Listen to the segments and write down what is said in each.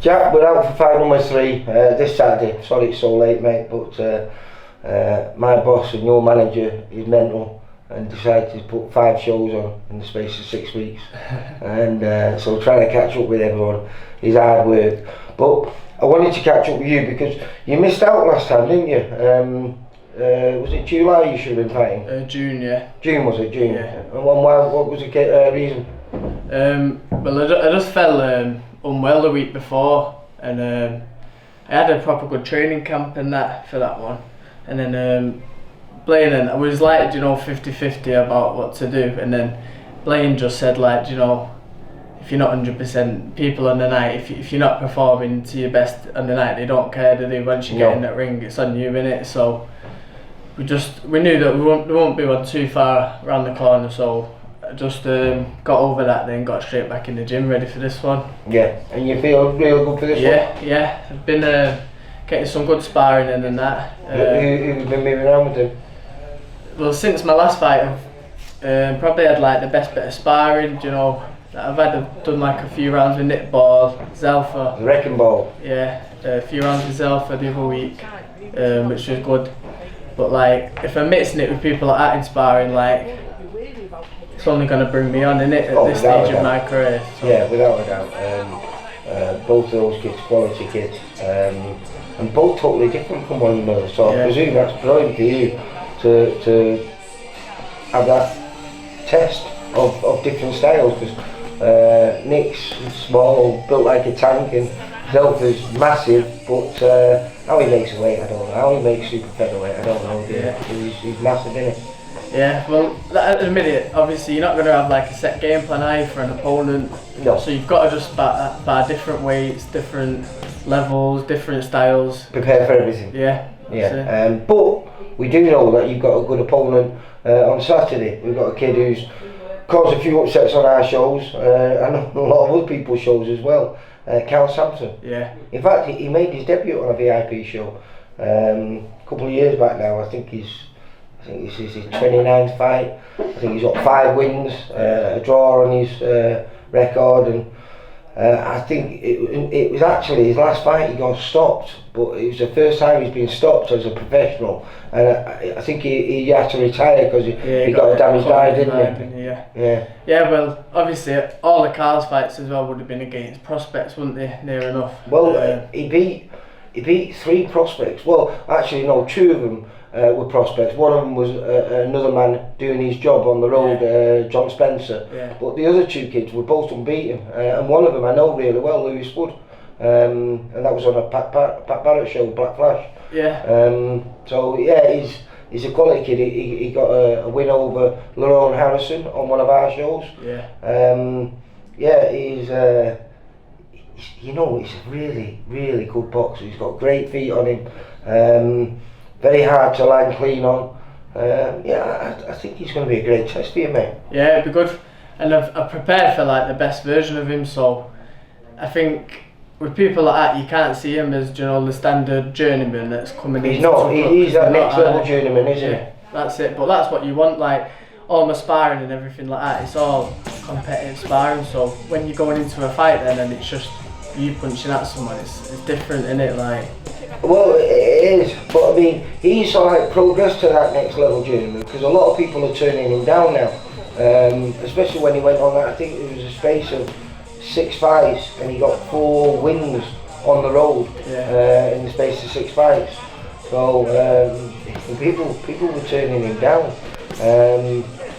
Jack, we're out for fight number 3 this Saturday. Sorry it's so late, mate, but my boss and your manager is mental and decided to put 5 shows on in the space of 6 weeks. And so trying to catch up with everyone is hard work. But I wanted to catch up with you because you missed out last time, didn't you? Was it July you should have been fighting? June, yeah. June, was it? June? Yeah. And what was the reason? Well, I just fell unwell the week before, and I had a proper good training camp and that for that one. And then Blaine, and I was like, 50-50 about what to do, and then Blaine just said, like, if you're not 100%, people on the night, if you're not performing to your best on the night, they don't care, do they? Once you get in that ring, it's on you, innit? So we knew that we won't be one too far around the corner, so I just got over that, then got straight back in the gym, ready for this one. Yeah, and you feel real good for this one? Yeah. I've been getting some good sparring in and that. Who have you been moving around with them? Well, since my last fight, I've probably had like the best bit of sparring. I've done like a few rounds with Nick Ball, Zelfa. The Wrecking Ball. Yeah, a few rounds with Zelfa the other week, which was good. But like, if I'm mixing it with people like that in sparring, like, it's only going to bring me on, innit, at this stage of my career. So. Yeah, without a doubt. Both of those kids, quality kids, and both totally different from one another. So I presume that's brilliant for you to have that test of different styles, because Nick's small, built like a tank, and Zelfa's massive, but how he makes weight, I don't know. How he makes super featherweight, I don't know. He's massive, isn't he? Yeah, well, at the minute, obviously, you're not going to have like a set game plan eye for an opponent. No. So you've got to just bar different weights, different levels, different styles. Prepare for everything. Yeah. But we do know that you've got a good opponent on Saturday. We've got a kid who's caused a few upsets on our shows, and a lot of other people's shows as well. Karl Sampson. Yeah. In fact, he made his debut on a VIP show a couple of years back now. I think this is his 29th fight. I think he's got 5 wins, a draw on his record, and I think it was actually his last fight he got stopped, but it was the first time he's been stopped as a professional, and I think he had to retire because he got a damaged eye, didn't he? Yeah, well, obviously all the Karl's fights as well would have been against prospects, wouldn't they, near enough? Well, he beat 3 prospects. Well, actually no, 2 of them were prospects. One of them was another man doing his job on the road, John Spencer. Yeah. But the other 2 kids were both unbeaten, and one of them I know really well, Lewis Wood, and that was on a Pat Barrett show, Black Flash. Yeah. So yeah, he's a quality kid. He got a win over Lerone Harrison on one of our shows. Yeah. He's he's a really, really good boxer. He's got great feet on him. Very hard to land clean on. I think he's going to be a great test for you, mate. Yeah, it'd be good. And I've prepared for like the best version of him, so I think with people like that, you can't see him as the standard journeyman that's coming in. He's not. He's that next level journeyman, isn't he? That's it. But that's what you want. Like all my sparring and everything like that, it's all competitive sparring. So when you're going into a fight, then and it's just you punching at someone, it's different, isn't it? Like. Well, it is, but I mean, he's like progressed to that next level journeyman, because a lot of people are turning him down now, especially when he went on that. I think it was a space of 6 fights, and he got 4 wins on the road in the space of 6 fights. So people were turning him down,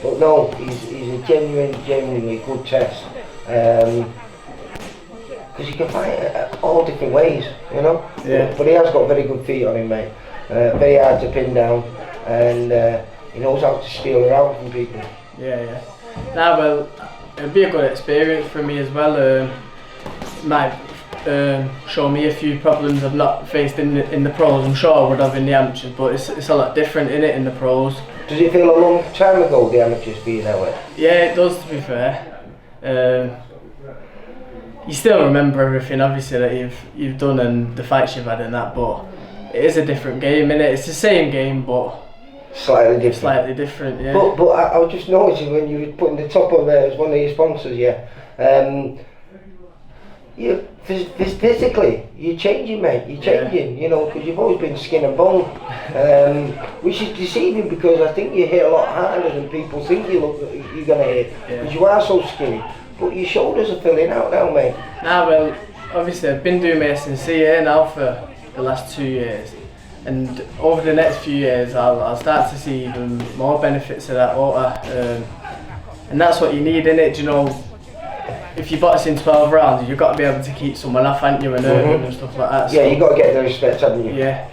but no, he's a genuinely good test. Because he can fight all different ways, Yeah. But he has got very good feet on him, mate. Very hard to pin down, and he knows how to steal around from people. Yeah. Nah, well, it'd be a good experience for me as well. Might show me a few problems I've not faced in the pros. I'm sure I would have in the amateurs, but it's a lot different in the pros. Does it feel a long time ago, the amateurs, for you that way? Yeah, it does, to be fair. You still remember everything, obviously, that you've done and the fights you've had and that, but it is a different game, innit? It's the same game, but slightly different. Slightly different, yeah. But I was just noticing when you were putting the top on there as one of your sponsors, physically, you're changing, mate. You're changing, you know, because you've always been skin and bone, which is deceiving because I think you hit a lot harder than people think you're going to hit because you are so skinny. But your shoulders are filling out now, mate. Nah, well, obviously I've been doing my SNCA now for the last 2 years, and over the next few years I'll start to see even more benefits of that water, and that's what you need in it. You know, if you're boxing 12 rounds, you've got to be able to keep someone off, haven't you, and hurt them and stuff like that. Yeah, you've got to get the respect, haven't you? Yeah,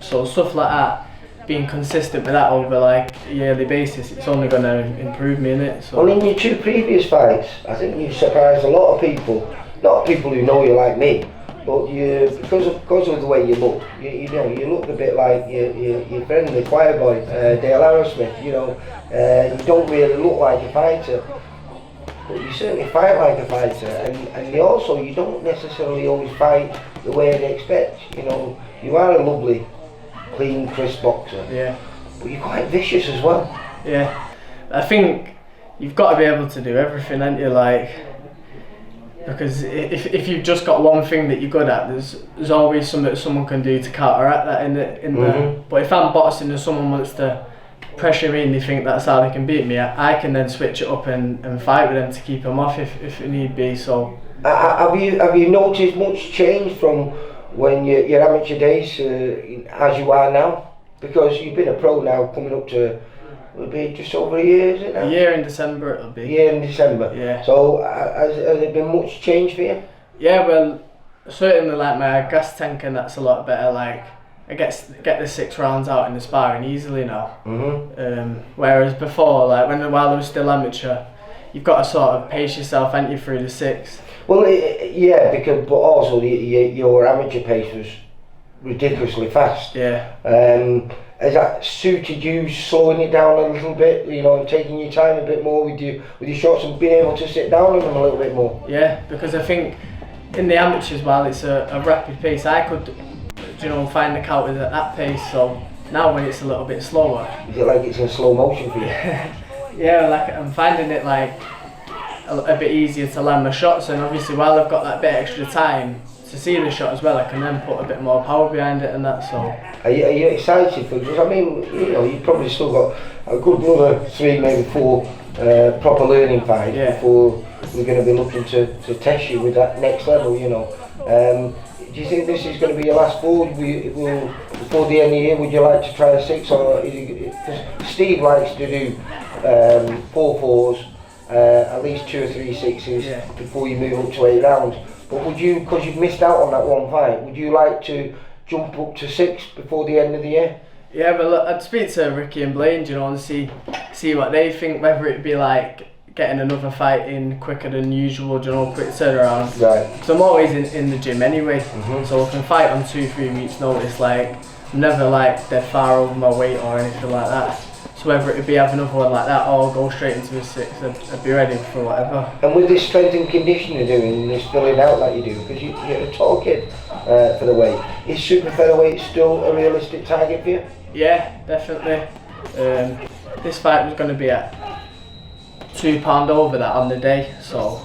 so stuff like that, being consistent with that over like a yearly basis, it's only going to improve me in it. So. Well, in your 2 previous fights, I think you surprised a lot of people, not people who know you like me, but you because of the way you look, you know, you look a bit like your friend, the choir boy, Dale Arrowsmith. You know, you don't really look like a fighter, but you certainly fight like a fighter, and you don't necessarily always fight the way they expect. You know, you are a lovely, clean, crisp boxer. Yeah. But you're quite vicious as well. Yeah. I think you've got to be able to do everything, haven't you? Like, because if you've just got one thing that you're good at, there's always something that someone can do to counteract that in the. But if I'm boxing and someone wants to pressure me and they think that's how they can beat me, I can then switch it up and fight with them to keep them off if it need be. So. Have you noticed much change from when your amateur days as you are now? Because you've been a pro now, coming up to, it'll be just over a year, is it now? A year in December it'll be. A year in December. Yeah. So has there been much change for you? Yeah, well, certainly like my gas tank and that's a lot better. Like I get the 6 rounds out in the sparring easily now. Whereas before, like while I was still amateur, you've got to sort of pace yourself, ain't you, through the 6. Well, yeah, but also your amateur pace was ridiculously fast. Yeah. Has that suited you, slowing it down a little bit, you know, and taking your time a bit more with your shots and being able to sit down on them a little bit more? Yeah, because I think in the amateurs, while it's a rapid pace, I could, you know, find the counters at that pace. So now when it's a little bit slower, is it like it's in slow motion for you? Yeah, like I'm finding it like a bit easier to land my shots, and obviously while I've got that bit extra time to see the shot as well, I can then put a bit more power behind it and that. So are you excited for it? Because I mean, you know, you've probably still got a good another 3, maybe 4 proper learning fights before we're going to be looking to test you with that next level, you know. Do you think this is going to be your last 4? Before the end of the year, would you like to try a 6? Or because Steve likes to do 4 4s, at least 2 or 3 6s before you move up to 8 rounds. But would you, because you've missed out on that one fight, would you like to jump up to 6 before the end of the year? Yeah, but look, I'd speak to Ricky and Blaine, you know, and see what they think, whether it be like getting another fight in quicker than usual, you know, quick turnaround. Right. Because I'm always in the gym anyway, so I can fight on 2-3 weeks notice. Like, I'm never like dead far over my weight or anything like that. So whether it be have another one like that or go straight into a 6, I'd be ready for whatever. And with this strength and conditioning you're doing, this filling out that you do, because you're a tall kid for the weight, is super featherweight still a realistic target for you? Yeah, definitely. This fight was going to be at £2 over that on the day, so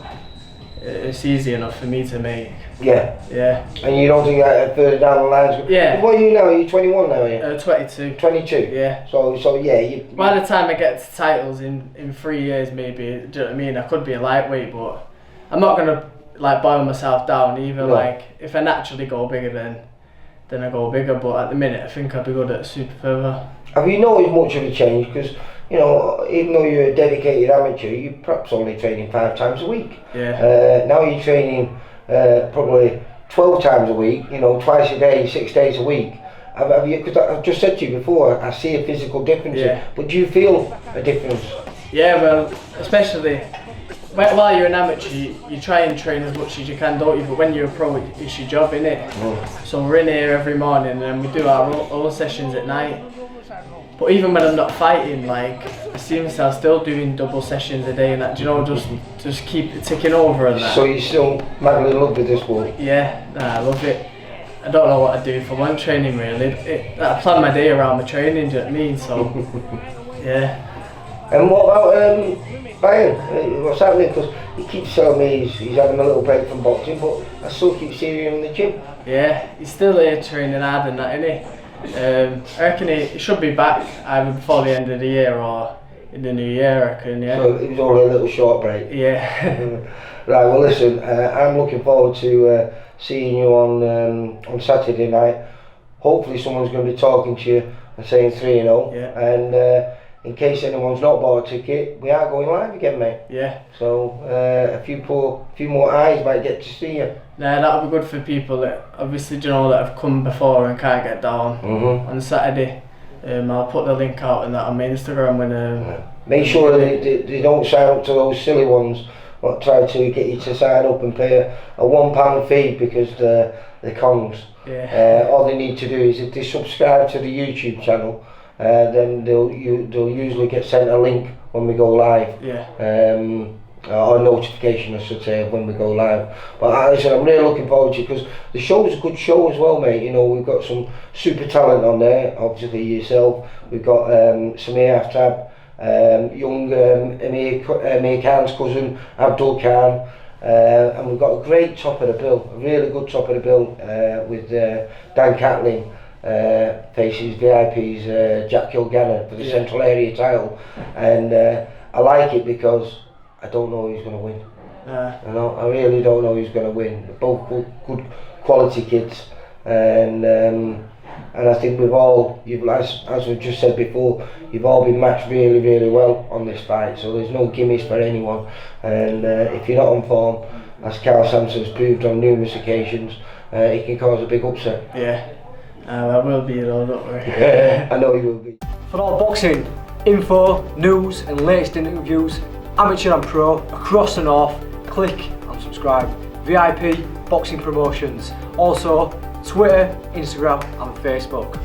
it's easy enough for me to make. Yeah. Yeah. And you don't think that further down the lines? Yeah. What are you now? Are you 21 now? Are you? 22. 22. Yeah. So yeah. By the time I get to titles in 3 years, maybe. Do you know what I mean? I could be a lightweight, but I'm not gonna like boil myself down either. No. Like if I naturally go bigger, then I go bigger. But at the minute, I think I'd be good at super feather. Have you noticed much of a change? Because you know, even though you're a dedicated amateur, you're perhaps only training 5 times a week. Yeah. Now you're training probably 12 times a week. You know, twice a day, 6 days a week. Have you? Because I've just said to you before, I see a physical difference. Yeah. But do you feel a difference? Yeah, well, especially while you're an amateur, you try and train as much as you can, don't you? But when you're a pro, it's your job, innit? So we're in here every morning and we do our own sessions at night. But even when I'm not fighting, like, I see myself still doing double sessions a day and that, you know, just keep it ticking over and that. So you're still madly in love with this sport? Yeah, I love it. I don't know what I do for one training really. I plan my day around my training, do you know what I mean? So, yeah. And what about Bayern, what's happening? Because he keeps telling me he's having a little break from boxing, but I still keep seeing him in the gym. Yeah, he's still here training hard and that, isn't he? I reckon he should be back either before the end of the year or in the new year, I reckon, yeah. So it was only a little short break. Yeah. Right, well listen, I'm looking forward to seeing you on Saturday night. Hopefully someone's going to be talking to you and saying 3-0. Yeah. And in case anyone's not bought a ticket, we are going live again, mate. Yeah. So a few more eyes might get to see you. Nah, that'll be good for people that obviously that have come before and can't get down on Saturday. I'll put the link out and that on my Instagram when. Make sure they don't sign up to those silly ones. What try to get you to sign up and pay a £1 fee because they're cons. Yeah. All they need to do is if they subscribe to the YouTube channel, then they'll usually get sent a link when we go live. Yeah. Or a notification, I should say, when we go live. But listen, I'm really looking forward to it because the show's a good show as well, mate. You know, we've got some super talent on there. Obviously yourself. We've got Samir Aftab. Young Amir Khan's cousin, Abdul Khan, and we've got a great top of the bill, a really good top of the bill with Dan Catlin faces VIP's Jack Kilgannon for the Central Area title, and I like it because I don't know who's going to win. I really don't know who's going to win. They're both good quality kids, and I think we've all, as we've just said before, you've all been matched really, really well on this fight. So there's no gimmies for anyone. And if you're not on form, as Karl Sampson's proved on numerous occasions, it can cause a big upset. Yeah, I will be though, don't worry. I know you will be. For all boxing info, news, and latest interviews, amateur and pro across the north, click and subscribe. VIP Boxing Promotions. Also, Twitter, Instagram and Facebook.